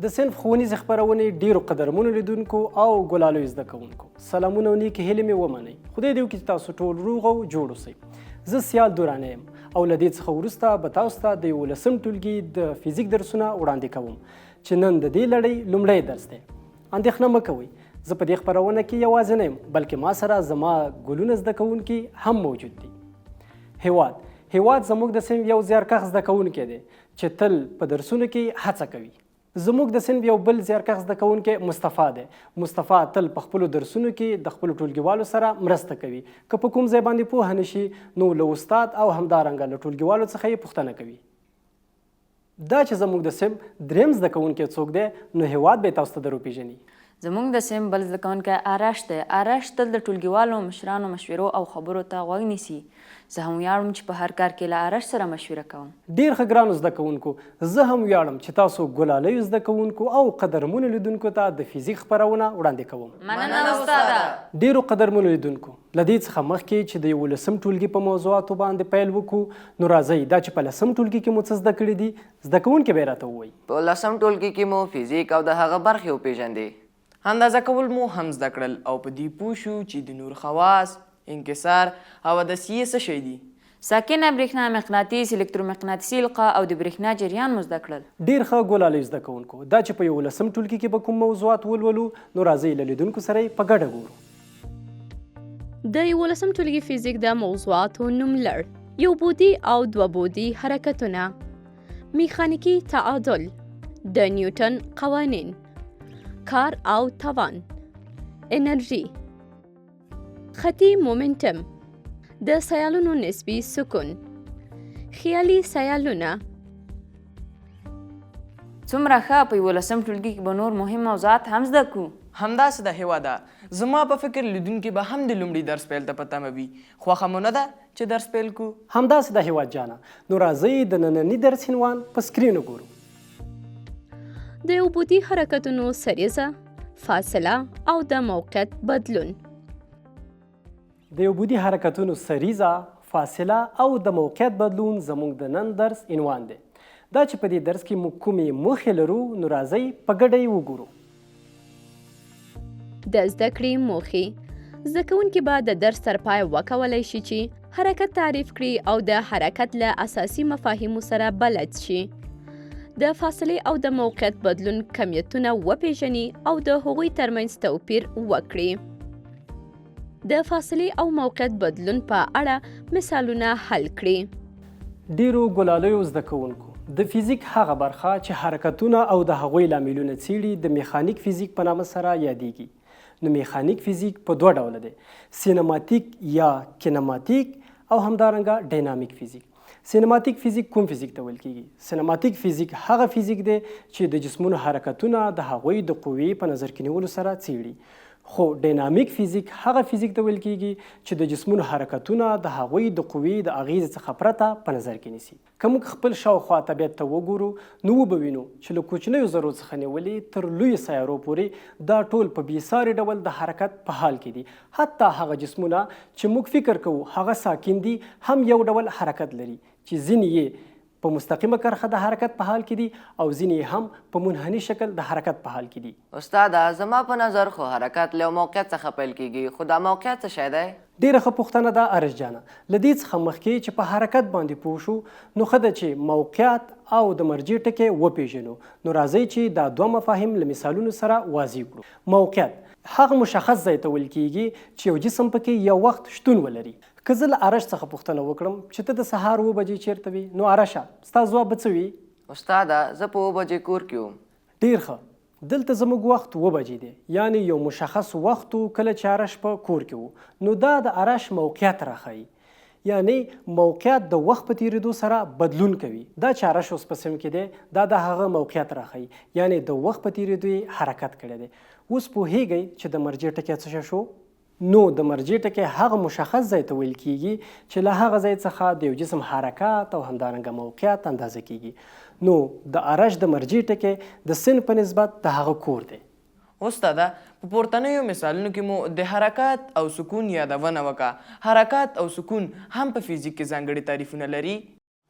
د صنف ښوونیزې خپرونې ډیرو قدرمنو لیدونکو او ګلالیو زده کوونکو سلامونه او نیکې هیلې مې ومنئ. خدای دې وکړي چې تاسو ټول روغ او جوړ اوسئ. زه سیال دورانه یم او له دې څخه وروسته به تاسو ته د 11 ټولګي د فزیک درسونه وړاندې کوم چې نن د دې لړۍ لومړی درس دی. اندېښنه مه کوئ، زه په دې خپرونه کې یوازې نه یم بلکې ما سره زما ګلونه زده کوونکي هم موجود دي. هیواد زموږ د صنف یو زیارکښ زده کوونکی دی چې تل په درسونو کې هڅه کوي. زموږ د صنف یو بل زیارکښ زده کوونکی مصطفی دی. مصطفی تل په خپلو درسونو کې د خپلو ټولګیوالو سره مرسته کوي. که په کوم ځای باندې پوهه نشي نو له استاد او همدارنګه له ټولګیوالو څخه یې پوښتنه کوي. دا چې زموږ د صنف دریم زده کوونکی څوک دی نو هیواد به تاسو ته در وپېژني. زموږ د صنف بل زده کوونکی آرش دی. آرش تل د ټولګیوالو مشرانو مشورو او خبرو ته غوږ نیسي. زه هم ویاړم چې په هر کار کې له آرش سره مشوره کوم. ډېر ښه ګرانو زده کوونکو، زه هم ویاړم چې تاسو ګلالیو زده کوونکو او قدرمنو لیدونکو ته د فزیک خپرونه وړاندې کوم. مننه استاده. ډېرو قدرمنو لیدونکو، له دې څخه مخکې چې د 11 ټولګي په موضوعاتو باندې پیل وکړو نو راځئ دا چې په 10 ټولګي کې مو څه زده کړي دي زده کوونکي به یې راته ووایي. په 10 ټولګي کې مو فزیک او د هغه برخې وپېژندې، اندازه کول مو هم زده کړل او په دې پوه شو چې د نور خواص، انکسار او عدسیې څه شی دي. ساکنه برېښنا، مقناطیس، الکترومقناطیسي القا او د برېښنا جریان مو زده کړل. ډېر ښه ګلالیو زده کوونکو، دا چې په 11 ټولګي کې به کوم موضوعات ولولو نو راځئ له لیدونکو سره یې په ګډه ګورو. د 11 ټولګي فزیک د موضوعاتو نوملړ: یو بودي او دوه بودي حرکتونه، میخانیکي تعادل، د نیوټن قوانین، کار او توان، انرژي، خطي مومنټم، د سیالونو نسبي سکون، خیالي سیالونه. څومره ښه! په 11 ټولګي کې به نور مهم موضوعات هم زده کړو. همداسې د هیواده زما په فکر لیدونکي به هم د لومړي درس پیل ته په تمه وي. خوښه مو نه ده چې درس پیل کړو؟ همداسې د هیواد جانه، نو راځئ د ننني درس عنوان په سکرین وګورو. د یو بودي حرکتونو سریزه، فاصله او د موقعیت بدلون. د یو بودي حرکتونو سریزه، فاصله او د موقعیت بدلون زموږ د نن درس عنوان دی. دا چې په دې درس کې موږ کومې موخې لرو نو راځئ په ګډه یې وګورو. د زده کړې موخې: زده کوونکي به د درس تر پای وکولی شي چې حرکت تعریف کړي او د حرکت له اساسي مفاهیمو سره بلد شي، د فاصلې او د موقعیت بدلون کمیتونه وپیژني او د هغوی ترمنځ توپیر وکړي. د فاصلې او موقعیت بدلون په اړه مثالونه حل کړي. ډیرو ګلالیو زده کوونکو، د فزیک هغه برخه چې حرکتونه او د هغوی لاملونه څیړي د میخانیک فزیک په نامه سره یادیږي. نو میخانیک فزیک په دوه ډوله دی: سینماتیک یا کینماتیک او همدارنګه ډینامیک فزیک. سینماتیک فزیک کوم فزیک ته ویل کیږي؟ سینماتیک فزیک هغه فزیک دی چې د جسمونو حرکتونه د هغوی د قوې په نظر کې نیولو سره څیړي. خو ډینامیک فزیک هغه فزیک ته ویل کیږي چې د جسمونو حرکتونه د هغوی د قوې د اغیزې څخه پرته په نظر کې نیسي. که موږ خپل شاوخوا طبیعت ته وګورو نو وبه وینو چې له کوچنیو ذرو څخه نیولې تر لویو سیارو پورې دا ټول په بېساري ډول د حرکت په حال کې دي. حتی هغه جسمونه چې موږ فکر کوو هغه ساکن دي هم یو ډول حرکت لري چې ځینې یې په مستقیمه کرښه د حرکت په حال کې دي او ځینې هم په منحني شکل د حرکت په حال کې دي. استاده زما په نظر خو حرکت له موقعیت څخه پیل کیږي، خو دا موقعیت څه شی دی؟ ډیره ښه پوښتنه ده ارش جانه. له دې څخه مخکې چې په حرکت باندې پوه شو نو ښه ده چې موقعیت او د مرجع ټکی وپیژنو. نو راځئ چې دا دوه مفاهیم له مثالونو سره واضح کړو. موقعیت هغه مشخص ځای ته ویل کیږي چې یو جسم پکې یو وخت شتون ولري. که زه له ارش څخه پوښتنه وکړم چې ته د سهار 7 بجې چیرته وي نو ارشه ستا ځواب به څه وي؟ استاده زه په 7 بجې کور کې وم. ډېر ښه، دلته زموږ وخت 7 بجې دی، یعنی یو مشخص وخت کله چې ارش په کور کې و. نو دا د ارش موقعیت راښيي، یعنی موقعیت د وخت په تیریدو سره بدلون کوي. دا چې ارش اوس په سیم کې دی دا د هغه موقعیت راښيي، یعنی د وخت په تیریدو یې حرکت کړی دی. اوس پوهیږئ چې د مرجع ټکی څه شو؟ نو د مرجع ټکی هغه مشخص ځای ته ویل کیږي چې له هغه ځای څخه د یو جسم حرکت او همدارنګه موقعیت اندازه کیږي. نو د ارش د مرجع ټکی د سن په نسبت د هغه کور دی. استاده په پورتنیو مثالونو کې مو د حرکت او سکون یادونه وکړه. حرکت او سکون هم په فزیک کې ځانګړي تعریفونه لري؟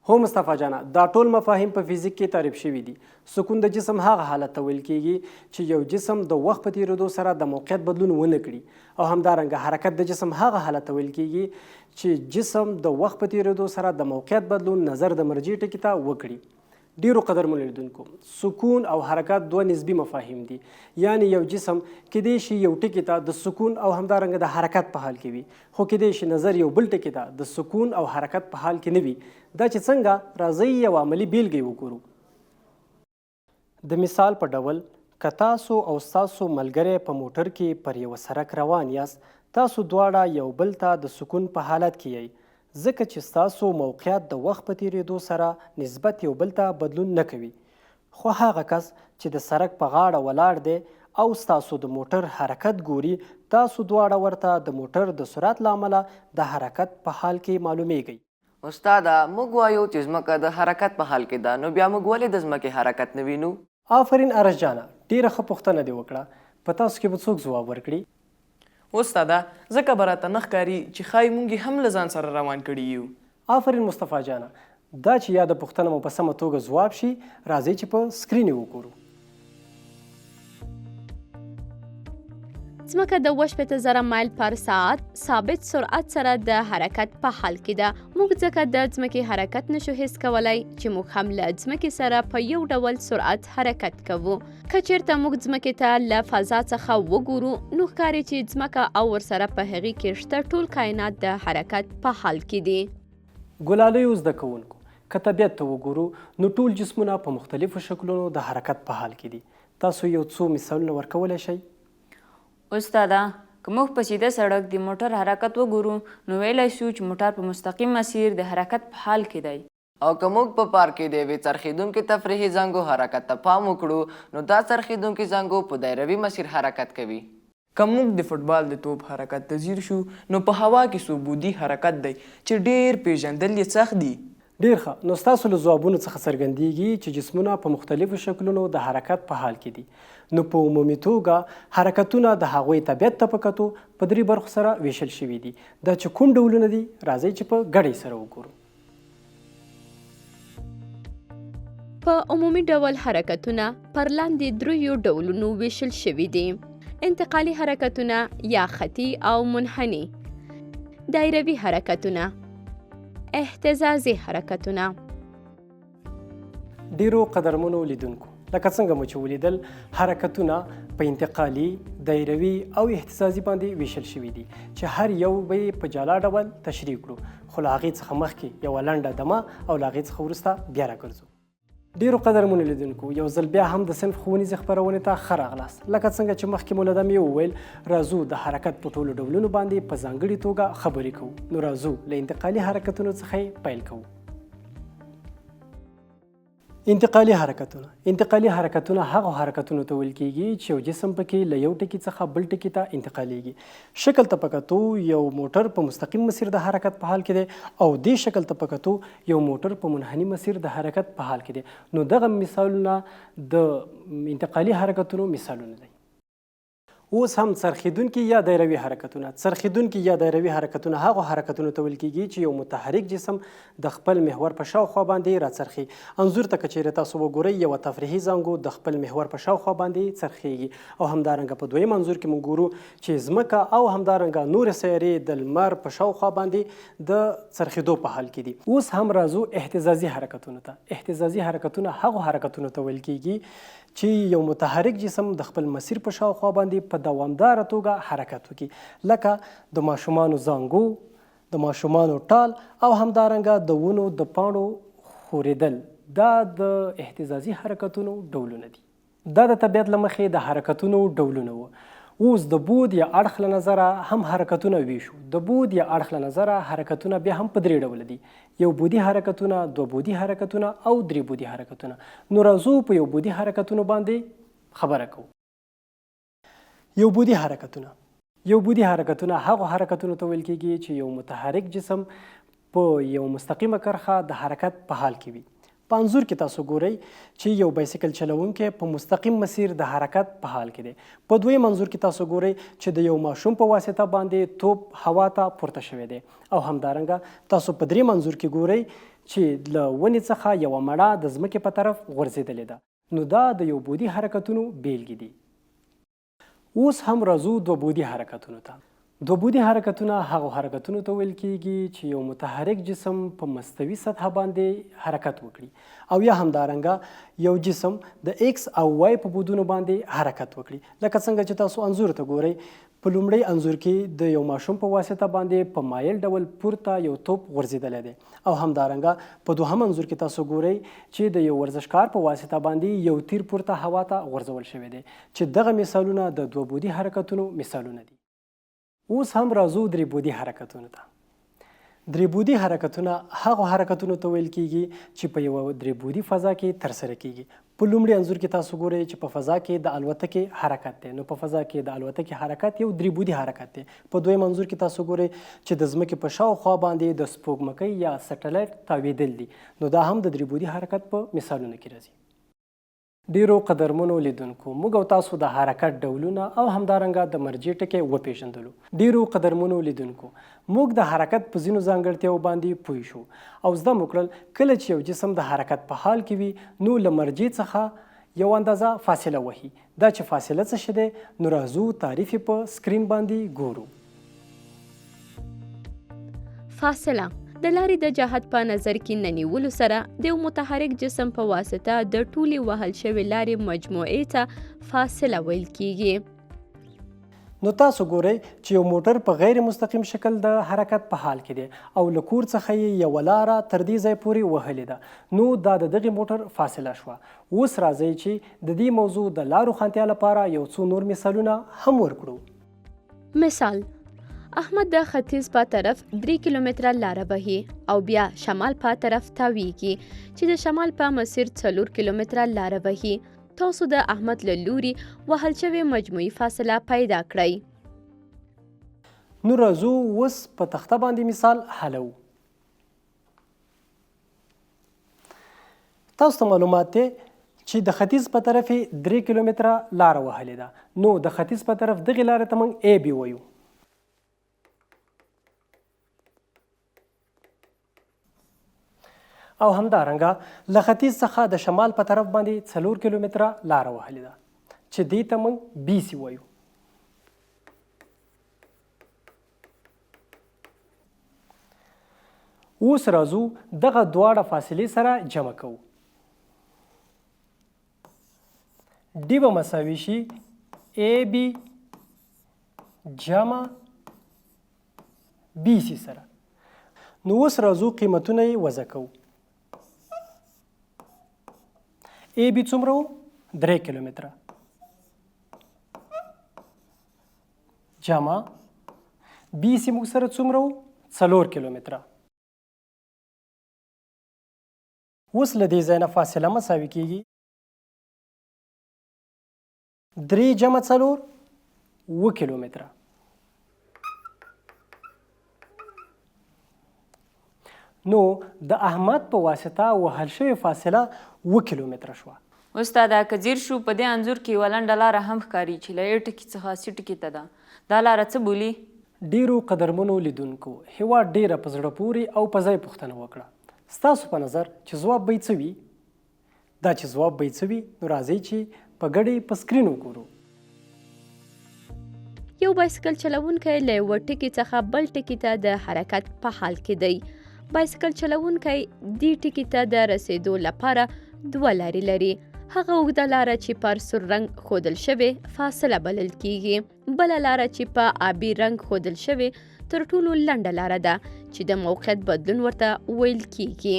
هو مصطفی جانا دا ټول مفاهیم په فزیک کې تعریف شوي دي. سکون د جسم هغه حالت ته ویل کېږي چې یو جسم د وخت په تېرېدو سره د موقعیت بدلون ونه کړي، او همدارنګه حرکت د جسم هغه حالت ته ویل کېږي چې جسم د وخت په تېرېدو سره د موقعیت بدلون نظر د مرجع ټکي ته وکړي. ډیرو قدرمنو لیدونکو، سکون او حرکت دوه نسبي مفاهیم دي. یعنی یو جسم کیدای شي یو ټکي ته د سکون او همدارنګه د حرکت په حال کې وي، خو کیدای شي نظر یو بل ټکي ته د سکون او حرکت په حال کې نه وي. دا چې څنګه، راځئ یو عملي بیلګې وګورو. د مثال په ډول که تاسو او ستاسو ملګری په موټر کې پر یو سړک روان یاست، تاسو دواړه یو بل ته د سکون په حالت کې یئ، ځکه چې ستاسو موقعیت د وخت په تېرېدو سره نسبت یو بل ته بدلون نه کوي. خو هغه کس چې د سړک په غاړه ولاړ دی او ستاسو د موټر حرکت ګوري، تاسو دواړه ورته د موټر د سرعت له امله د حرکت په حال کې معلومیږئ. استاده، موږ وایو چې ځمکه د حرکت په حال کې ده، نو بیا موږ ولې د ځمکې حرکت نه وینو؟ آفرین ارش جانا، ډیره ښه پوښتنه دې وکړه. په تاسو کې به څوک ځواب ورکړي؟ استاده، ځکه به راته نه ښکاري چې ښایي موږ هم له ځان سره روان کړي یو. آفرین مصطفی جانا، دا چې یا د پوښتنه مو په سمه توګه ځواب شي، راځئ چې په سکرین یې وګورو. ځمکه د 80,000 مایل پر ساعت ثابت سرعت سره د حرکت په حال کې ده. موږ ځکه د ځمکې حرکت نشو حس کولی چې موږ هم له ځمکې سره په یو ډول سرعت حرکت کوو. که چیرته موږ ځمکې ته له فضا څخه وګورو، نو ښکاري چې ځمکه او ورسره په هغې کې شته ټول کائنات د حرکت په حال کې دي. ګلالیو زده کوونکو، که طبیعت ته وګورو نو ټول جسمونه په مختلفو شکلونو د حرکت په حال کې دي. تاسو یو څو مثالونه ورکولی شئ؟ استاده، که موږ په سیده سړک د موټر حرکت وګورو، نو ویلی شو چې موټر په مستقیم مسیر د حرکت په حال کې دی. او که موږ په پارک کې د یوې څرخېدونکې تفریحي زنګو حرکت ته پام وکړو، نو دا څرخېدونکې زنګو په دایروي مسیر حرکت کوي. که موږ د فوټبال د توپ حرکت ته ځیر شو، نو په هوا کې صعودي حرکت دی چې ډېر پیژندل یې سخت دي. ډیر ښه، نو ستاسو له ځوابونو څخه څرګندیږي چې جسمونه په مختلفو شکلونو د حرکت په حال کې دي. نو په عمومي توګه حرکتونه د هغوی طبیعت ته په کتو په 3 برخو سره ویشل شوي دي. دا چې کوم ډولونه دي، راځئ چې په ګډې سره وګورو. په عمومي ډول حرکتونه پر لاندې 3 ډولونو ویشل شوي دي: انتقالي حرکتونه یا خطي او منحني، دایروي حرکتونه، اهتزازي حرکتونه. ډیرو قدرمنو لیدونکو، لکه څنګه مو چې ولیدل، حرکتونه په انتقالي، دایروي او اهتزازي باندې ویشل شوي دي چې هر یو به یې په جلا ډول تشریح کړو. خو له هغې څخه مخکې یوه لنډه دمه او له هغې څخه وروسته بیا راګرځو. ډیرو قدرمنو لیدونکو، یو ځل بیا هم د صنف ښوونیزې خپرونې ته ښه راغلاست. لکه څنګه چې مخکې مو له دمې وویل، راځو د حرکت په ټولو ډولونو باندې په ځانګړې توګه خبرې کوو. نو راځو له انتقالي حرکتونو څخه یې پیل کوو. انتقالي حرکتونه. انتقالي حرکتونه هغه حرکتونو ته ویل کېږي چې یو جسم پکې له یو ټکي څخه بل ټکي ته انتقالیږي. شکل ته په کتو یو موټر په مستقیم مسیر د حرکت په حال کې دی، او دې شکل ته په کتو یو موټر په منحني مسیر د حرکت په حال کې دی. نو دغه مثالونه د انتقالي حرکتونو مثالونه دي. اوس هم څرخېدونکي یا دایروي حرکتونه. څرخېدونکي یا دایروي حرکتونه هغه حرکتونو ته ویل کېږي چې یو متحرک جسم د خپل محور په شاوخوا باندې راڅرخي. انځور ته که چیرې تاسو وګورئ، یوه تفریحي زنګو د خپل محور په شاوخوا باندې څرخیږي. او همدارنګه په دویم انځور کې موږ ګورو چې ځمکه او همدارنګه نورې سیارې د لمر په شاوخوا باندې د څرخېدو په حال کې دي. اوس هم راځو اهتزازي حرکتونو ته. اهتزازي حرکتونه هغو حرکتونو ته ویل کېږي چې یو متحرک جسم د خپل مسیر په شاوخوا باندې په دوامداره توګه حرکت وکړي، لکه د ماشومانو زانګو، د ماشومانو ټال او همدارنګه د ونو د پاڼو ښورېدل. دا د اهتزازي حرکتونو ډولونه دي. دا د طبیعت له مخې د حرکتونو ډولونه وو. اوس د بود یا اړخ له نظره هم حرکتونه ویشو. د بود یا اړخ له نظره حرکتونه بیا هم په 3 ډوله دي: یو بودي حرکتونه، 2 بودي حرکتونه او 3 بودي حرکتونه. نو راځو په یو بودي حرکتونو باندې خبره کوو. یو بودي حرکتونه. یو بودي حرکتونه هغو حرکتونو ته ویل کېږي چې یو متحرک جسم په یو مستقیمه کرښه د حرکت په حال کې وي. په انځور کې تاسو ګورئ چې یو بایسکل چلوونکی په مستقیم مسیر د حرکت په حال کې دی. په دویم انځور کې تاسو ګورئ چې د یو ماشوم په واسطه باندې توپ هوا ته پورته شوی دی. او همدارنګه تاسو په دریم انځور کې ګورئ چې له ونې څخه یوه مړه د ځمکې په طرف غورځېدلې ده. نو دا د یو بودي حرکتونو بیلګې دي. اوس هم راځو دوه بودي حرکتونو ته. دوه بودي حرکتونه هغو حرکتونو ته ویل کیږي چې یو متحرک جسم په مستوي سطح باندې حرکت وکړي او یا همدارنګه یو جسم د ایکس او وای په بودونو باندې حرکت وکړي. لکه څنګه چې تاسو انځور ته ګورئ، په لومړی انځور کې د یو ماشوم په واسطه باندې په مایل ډول پورته یو توپ غورځېدلی دی او همدارنګه په دوهم انځور کې تاسو ګورئ چې د یو ورزشکار په واسطه باندې یو تیر پورته هوا ته غورځول شوی دی چې دغه مثالونه د دوه بودي حرکتونو مثالونه دي. اوس هم راځو درې بودي حرکتونو ته. درې بودي حرکتونه هغو حرکتونو ته ویل کیږي چې په یوه درې بودي فضا کې ترسره کیږي. په لومړي انځور کې تاسو ګورئ چې په فضا کې د الوتکې حرکت دی. نو په فضا کې د الوتکې حرکت یو درې بودي حرکت دی. په دویم انځور کې تاسو ګورئ چې د ځمکې په شاوخوا باندې د سپوږمکۍ یا سټلایټ تاویدل دي. نو دا هم د درې بودي حرکت په مثالونو کې راځي. ډیرو قدرمنو لیدونکو، موږ او تاسو د حرکت ډولونه او همدارنګه د مرجع ټکي وپیژندلو. ډیرو قدرمنو لیدونکو، موږ د حرکت په ځینو ځانګړتیاو باندې پوه شو او زده مو کړل کله چې یو جسم د حرکت په حال کې وي نو له مرجع څخه یو اندازه فاصله وهي. دا چې فاصله څه شی دی نو راځو تعریف یې په سکرین باندې ګورو. فاصله د لارې د جهت په نظر کې نه نیولو سره د یو متحرک جسم په واسطه د ټولې وهل شوې لارې مجموعې ته فاصله ویل کیږي. نو تاسو ګورئ چې یو موټر په غیر مستقیم شکل د حرکت په حال کې دی او له کور څخه یې یوه لاره تر دې ځای پورې وهلې ده. نو دا د دغې موټر فاصله شوه. اوس راځئ چې د دې موضوع د لارو خانتیا لپاره یو څو نور مثالونه هم ورکړو. مثال: احمد د ختیځ په طرف 3 کیلومتره لاره وهي او بیا شمال په طرف تاویږي چې د شمال په مسیر 4 کیلومتره لاره وهي. تاسو د احمد له لوري وهل شوې مجموعي فاصله پیدا کړئ. نو راځو اوس په تخته باندې مثال حلو. تاسو ته معلومات دی چې د ختیځ په طرف 3 کیلومتره لاره وهلې ده. نو د ختیځ په طرف دغې لارې ته موږ ای بي وایو. او همدارنګه له ختیځ څخه د شمال په طرف باندې 4 کیلومتره لاره وهلې ده چې دې ته موږ بي سي وایو. اوس راځو دغه دواړه فاصلې سره جمع کوو. ډي به مساوي شي اے بي جمع بي سي سره. نو اوس راځو قیمتونه یې وضع کوو. ای بي څومره و؟ 3 کیلومتره جمع بي سي موږ سره څومره و؟ 4 کیلومتره. اوس له دې ځای نه فاصله مساوي کیږي 3 جمع 4 اووه کیلومتره. نو د احمد په واسطه وهل شوې فاصله 7 کیلومتره شوه. استاده که ځیر شو په دې انځور کې یوه لنډه لاره هم ښکاري چې له ا ټکي څخه س ټکي ته ده. دا لاره څه بولي؟ ډیرو قدرمنو لیدونکو، هېواد ډیره په زړه پورې او په ځای پوښتنه وکړه. ستاسو په نظر چې ځواب به یې څه وي؟ دا چې ځواب به یې څه وي نو راځئ چې په ګډې په سکرین وګورو. یو بایسکل چلوونکی له یوه ټکي څخه بل ټکي ته د حرکت په حال کې دی. بایسکل چلوونکی دې ټکي ته د رسیدو لپاره 2 لارې لري. هغه اوږده لاره چې پر سور رنګ ښودل شوې فاصله بلل کیږي. بله لاره چې په آبي رنګ ښودل شوې تر ټولو لنډه لاره ده چې د موقعیت بدلون ورته ویل کیږي.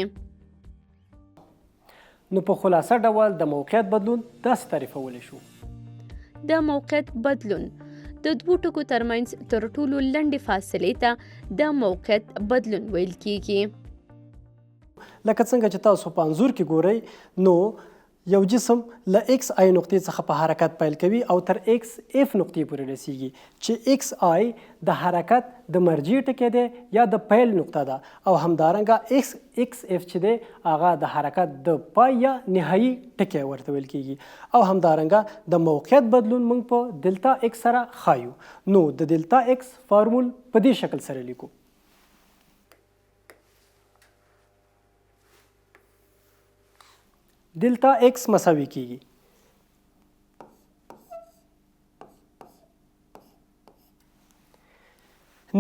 نو په خلاصه ډول د موقعیت بدلون داسې تعریفولی شو. د موقعیت بدلون د 2 ټکو ترمنځ تر ټولو لنډې فاصلې ته د موقعیت بدلون ویل کیږي. لکه څنګه چې تاسو په انځور کې ګورئ نو یو جسم له ایکس آی نقطې څخه په حرکت پیل کوي او تر ایکس اف نقطې پورې رسیږي چې ایکس آی د حرکت د مرجع ټکی دی یا د پیل نقطه ده او همدارنګه ایکس اف چې دی هغه د حرکت د پای یا نهایي ټکی ورته ویل کیږي. او همدارنګه د موقعیت بدلون موږ په دلتا ایکس سره ښایو. نو د دلتا ایکس فارمول په دې شکل سره لیکو. دلته x مساوي کیږي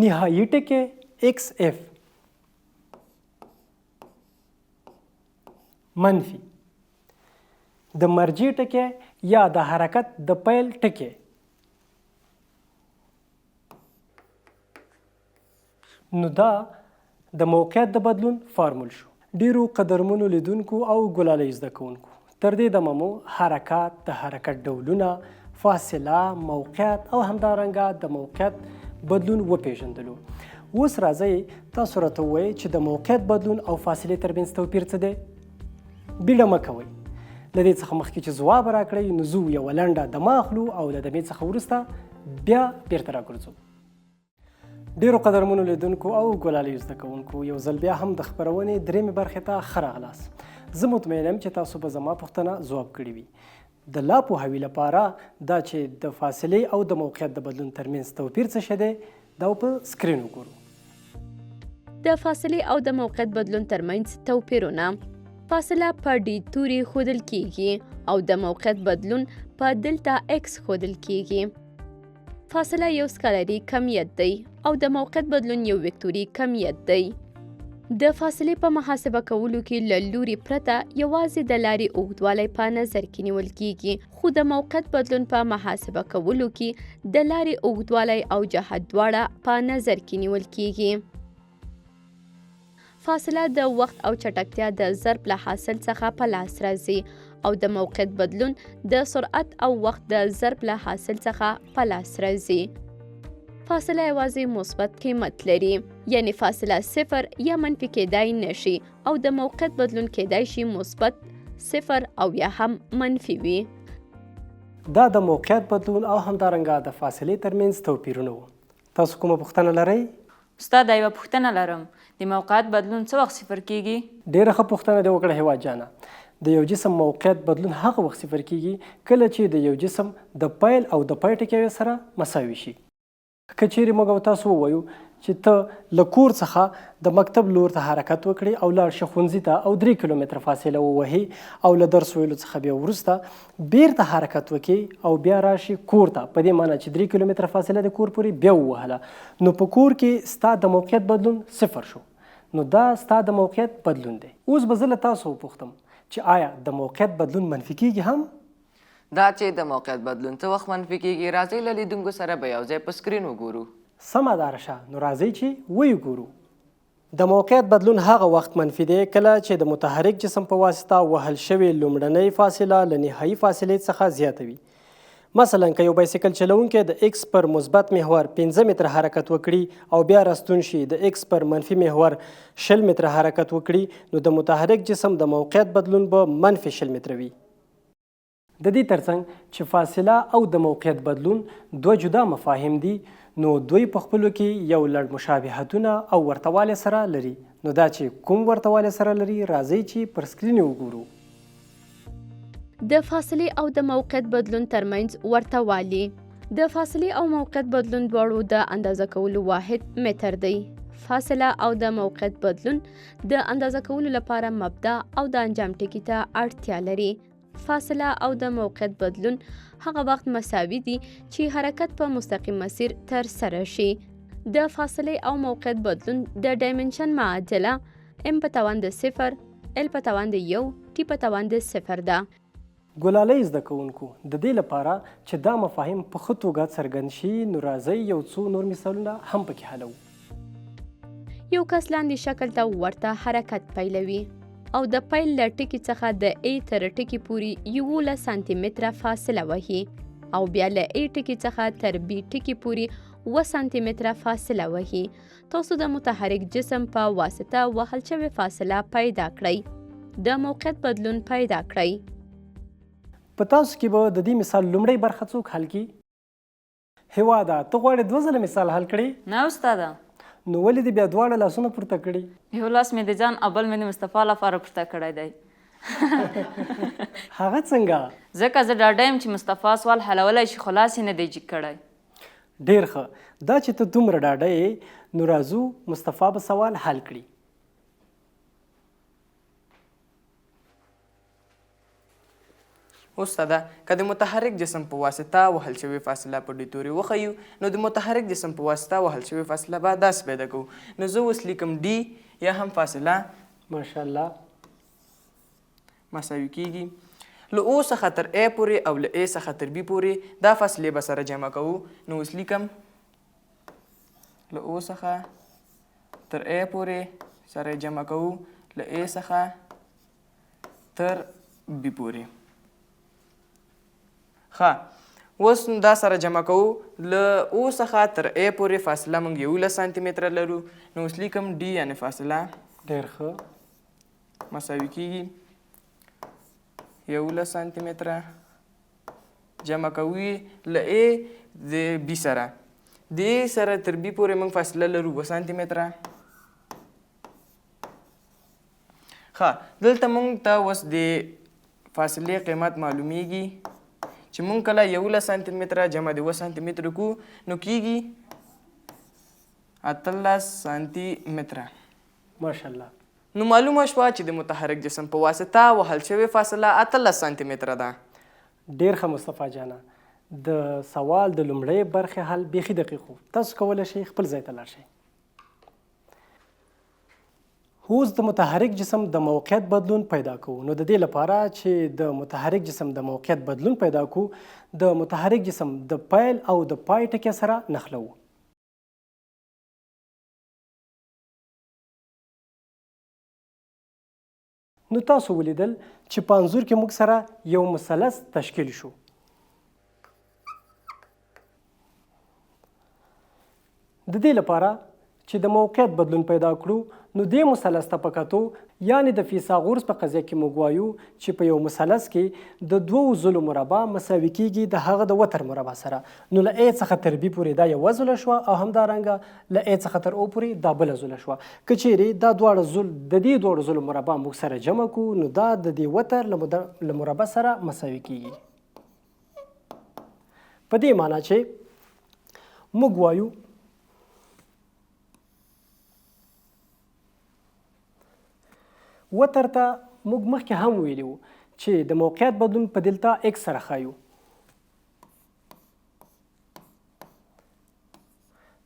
نهایي ټکی xf منفي د مرجع ټکی یا د حرکت د پیل ټکی نو دا د موقعیت د بدلون فارمول شو. ډیرو قدرمنو لیدونکو او ګلالۍ زده کوونکو تر دې دمه مو حرکات، د حرکت ډولونه، فاصله، موقعیت او همدارنګه د موقعیت بدلون وپیژندلو. اوس راځئ تاسو راته ووایئ چې د موقعیت بدلون او فاصلې ترمنځ توپیر څه دی؟ بیړه مه کوئ. له دې څخه مخکې چې ځواب راکړئ نو زه یوه لنډه دمه اخلو او له دمې څخه وروسته بیا بیرته راګرځو. ډیرو قدرمنو لیدونکو او ګلالیو زده کوونکو یو ځل بیا هم د خپرونې درېیمې برخې ته ښه راغلاست. زه مطمئن یم چې تاسو به زما پوښتنه ځواب کړې وي. د لا پوهاوي لپاره دا چې د فاصلې او د موقعیت د بدلون ترمنځ توپیر څه شی دی دا په سکرین وګورو. د فاصلې او د موقعیت بدلون ترمنځ توپیرونه: فاصله په ډي توري ښودل کیږي او د موقعیت بدلون په دلتا ایکس ښودل کیږي. فاصله یو سکالري کمیت دی او د موقعیت بدلون یو وکتوري کمیت دی. د فاصلې په محاسبه کولو کې له لوري پرته یوازې د لارې اوږدوالی په نظر کې نیول کیږي، خو د موقعیت بدلون په محاسبه کولو کې د لارې اوږدوالی او جهت دواړه په نظر کې نیول کیږي. فاصله د وخت او چټکتیا د ضرب له حاصل څخه په لاس راځي او د موقعیت بدلون د سرعت او وخت د ضرب له حاصل څخه په لاس راځي. فاصله یوازې مثبت قیمت لري، یعنی فاصله صفر یا منفي کېدای نشي او د موقعیت بدلون کېدای شي مثبت، صفر او یا هم منفي وي. دا د موقعیت بدلون او همدارنګه د فاصلې ترمنځ توپیرونه وو. تاسو کومه پوښتنه لرئ؟ استاد یوه پوښتنه لرم، د موقعیت بدلون څه وخت صفر کیږي؟ ډیره ښه پوښتنه دې وکړه هیواد جانه. د یو جسم موقعیت بدلون هغه وخت صفر کیږي کله چې د یو جسم د پیل او د پای ټکی سره مساوي شي. که چیرې موږ او تاسو ووایو چې ته له کور څخه د مکتب لور ته حرکت وکړې او لاړ شې ښوونځي ته او 3 کیلومتره فاصله ووهې او له درس ویلو څخه بیا وروسته بیرته حرکت وکړې او بیا راشې کور ته، په دې معنی چې 3 کیلومتره فاصله د کور پورې بیا ووهله، نو په کور کې ستا د موقعیت بدلون صفر شو. نو دا ستا د موقعیت بدلون دی. اوس به زه له تاسو وپوښتم چې آیا د موقعیت بدلون منفي کیږي هم؟ دا چې د موقعیت بدلون څه وخت منفي کیږي راځئ له لیدونکو سره به یو ځای په سکرین وګورو. سمه ده رشه، نو راځئ چې ویې ګورو. د موقعیت بدلون هغه وخت منفي دی کله چې د متحرک جسم په واسطه وهل شوې لومړنۍ فاصله له نهایي فاصلې څخه زیاته وي. مثلا که یو بایسکل چلونکی د ایکس پر مثبت محور 15 متره حرکت وکړي او بیا راستون شي د ایکس پر منفي محور 20 متره حرکت وکړي نو د متحرک جسم د موقعیت بدلون به منفي 20 متره وي. د دې ترڅنګ چې فاصله او د موقعیت بدلون دوه جدا مفاهیم دي نو دوی په خپلو کې یو لړ مشابهتونه او ورتهوالی سره لري. نو دا چې کوم ورتهوالی سره لري راځئ چې پر سکرین وګورو. د فاصلې او د موقعیت بدلون ترمنځ ورتهوالی: د فاصلې او موقعیت بدلون دواړو د اندازه کولو واحد متر دی. فاصله او د موقعیت بدلون د اندازه کولو لپاره مبدا او د انجام ټکي ته اړتیا لري. فاصله او د موقعیت بدلون هغه وخت مساوي دي چې حرکت په مستقیم مسیر تر سره شي. د فاصلې او موقعیت بدلون د ډایمنشن معادله ام په توان د 0، ال په توان د 1، ټي په توان د 0 ده. ګلالۍ زده کوونکو د دې لپاره چې دا مفاهیم په ښه توګه څرګند شي نو راځئ یو څو نور مثالونه هم پکې حلوو. یو کس لاندې شکل ته ورته حرکت پیلوي او د پیل له ټکي څخه د ای تر ټکي پورې 11 سانتي متره فاصله وهي او بیا له ای ټکي څخه تر بي ټکي پورې 7 سانتي متره فاصله وهي. تاسو د متحرک جسم په واسطه وهل شوې فاصله پیدا کړئ. د موقعیت بدلون پیدا کړئ. په تاسو کې به د دې مثال لومړی برخه څوک حل کړي؟ هیواده ته غواړې 2 ځله مثال حل کړي؟ نه استاده. نو ولې دې بیا دواړه لاسونه پورته کړي؟ یو لاس مې د ځان او بل مې د مصطفی لپاره پورته کړی دی. هغه څنګه؟ ځکه زه ډاډه یم چې مصطفی سوال حلولی شي خو لاس یې نه دی جګ کړی. ډېر ښه، دا چې ته دومره ډاډه یې نو راځو مصطفی به سوال حل کړي. استاده که د متحرک جسم په واسطه وهل شوې فاصله په ډي تورې وښیو نو د متحرک جسم په واسطه وهل شوې فاصله به داسې پیدا کوو. نو زه اوس لیکم ډي یا هم فاصله ماشاءالله مساوي کیږي له او څخه تر ا پورې او له ا څخه تر بي پورې دا فاصلې به سره جمع کوو. نو اوس لیکم له او څخه تر ا پورې سره جمع کوو له ا څخه تر بي پورې. ښه اوس دا سره جمع کوو له او څخه تر ا پورې فاصله موږ 11 سانتي متره لرو. نو اوس لیکم ډي یعنې فاصله ډېر ښه مساوي کیږي 11 سانتي متره جمع کوي له ا د بي سره د ا سره تر بي پورې موږ فاصله لرو 2 سانتي متره. ښه دلته موږ ته اوس د فاصلې قیمت معلومیږي چې مونږ کله 11 سانتي متره جمع د 2 سانتي متره کو نو کیږي 18 سانتي متره. ماشاءالله. نو معلومه شوه چې د متحرک جسم په واسطه وهل شوې فاصله 18 سانتي متره ده. ډېر ښه مصطفی جانه. د سوال د لومړۍ برخې حل بیخي دقیق و. تاسو کولی شئ خپل ځای ته لاړ شئ. اوس د متحرک جسم د موقعیت بدلون پیدا کوو. نو د دې لپاره چې د متحرک جسم د موقعیت بدلون پیدا کوو د متحرک جسم د پیل او د پای ټکي سره نښلوو. نو تاسو ولیدل چې په انځور کې موږ سره یو مثلث تشکیل شو. د دې لپاره چې د موقعیت بدلون پیدا کړو نو دې مثلث ته په کتو یعنې د فیثاغورس په قضیه کې موږ وایو چې په یو مثلث کې د دوو ضلعو مربع مساوي کیږي د هغه د وتر مربع سره. نو له ا څخه تر بي پورې دا یوه ضلع شوه او همدارنګه له ا څخه تر او پورې دا بله ضلع شوه. که چیرې دا د دې دواړو ضلعو مربع موږ سره جمع کړو نو دا د دې وتر له مربع سره مساوي کیږي. په دې معنی چې موږ وایو وتر ته موږ مخکې هم ویلي وو چې د موقعیت بدلون په دلتا ایکس سره ښایو.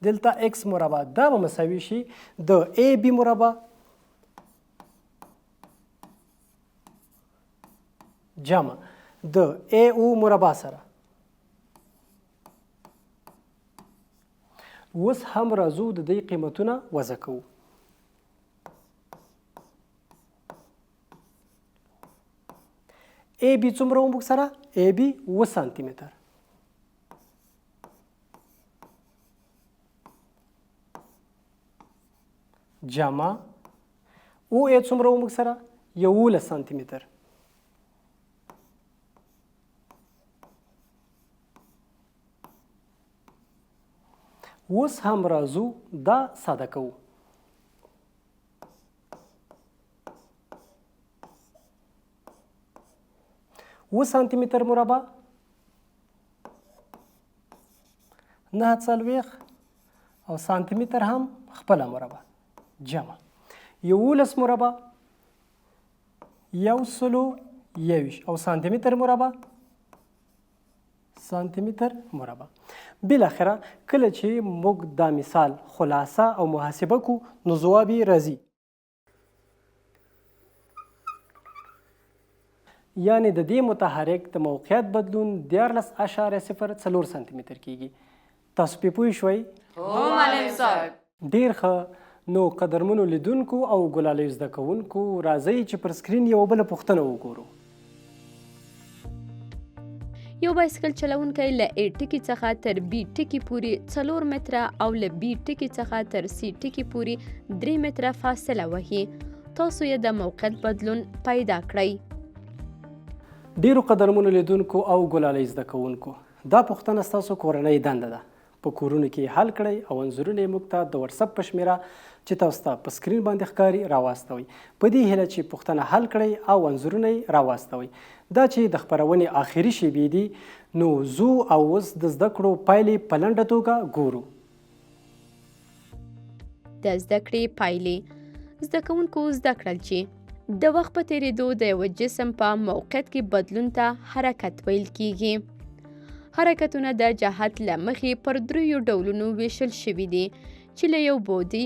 دلتا ایکس مربع دا به مساوي شي د ای بي مربع جمع د ای او مربع سره. اوس هم راځو د دې قیمتونه وضع کوو. ای بي څومره موږ سره ای بي 2 سانتي متر جمع او ای څومره موږ سره 11 سانتي متر. اوس هم راځو دا ساده کوو. 2 سانتي متر مربع 9 او سانتي متر هم خپله مربع جمع 11 مربع 121 او سانتي متر مربع سانتي متر مربع. بالاخره کله چې موږ دا مثال خلاصه او محاسبه کو نو ځواب یې راځي. یعنې د دې متحرک د موقعیت بدلون 14.04 سانتي متر کیږي. تاسو پې پوه شوئ؟ هو معلم صاحب. ډېر ښه. نو قدرمنو لیدونکو او ګلالیو زده کوونکو راځئ چې پر سکرین یوه بله پوښتنه وګورو. یو بایسکل چلونکی له ا ټکي څخه تر بي ټکي پورې 4 متره او له بي ټکي څخه تر سي ټکي پورې 3 متره فاصله وهي. تاسو یې د موقعیت بدلون پیدا کړئ. ډیرو قدرمنو لیدونکو او ګلالۍ زده کوونکو دا پوښتنه ستاسو کورنۍ دنده ده. په کورونو کې حل کړئ او انځورونه یې موږ ته د واتساپ په شمیره چې تاسو ته په سکرین باندې ښکاري راواستوئ. په دې هیله چې پوښتنه حل کړئ او انځورونه یې راواستوئ. دا چې د خپرونې آخري شیبې دي نو زو او اوس د زده کړو پایلې په لنډه توګه ګورو. د زده کړې پایلې: زده کوونکو زده کړل چې د وخت په تیریدو د یو جسم په موقعیت کې بدلون ته حرکت ویل کیږي. حرکتونه د جهت له مخې پر 3 ډولونو ویشل شوي دي چې له 1 بعدي،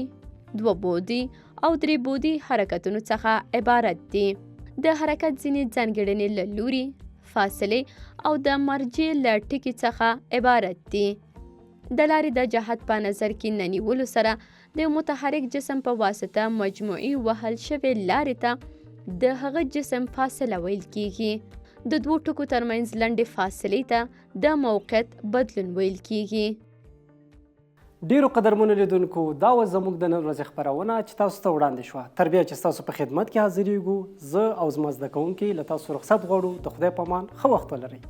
2 بعدي او 3 بعدي حرکتونو څخه عبارت دي. د حرکت ځینې ځانګړنې له لوري، فاصلې او د مرجع له ټکي څخه عبارت دي. د لارې د جهت په نظر کې نه نیولو سره د متحرک جسم په واسطه مجموعي وهل شوې لارې ته د هغه جسم فاصله ویل کیږي. د 2 ټکو ترمنځ لنډې فاصلې ته د موقعیت بدلون ویل کیږي. ډیرو قدرمنو لیدونکو، دا و زموږ د نن ورځې خپرونه چې تاسو ته وړاندې شوه. تر بیا چې ستاسو په خدمت کې حاضرېږو، زه او زما زده کوونکي له تاسو رخصت غواړو. د خدای په امان، ښه وخت ولرئ.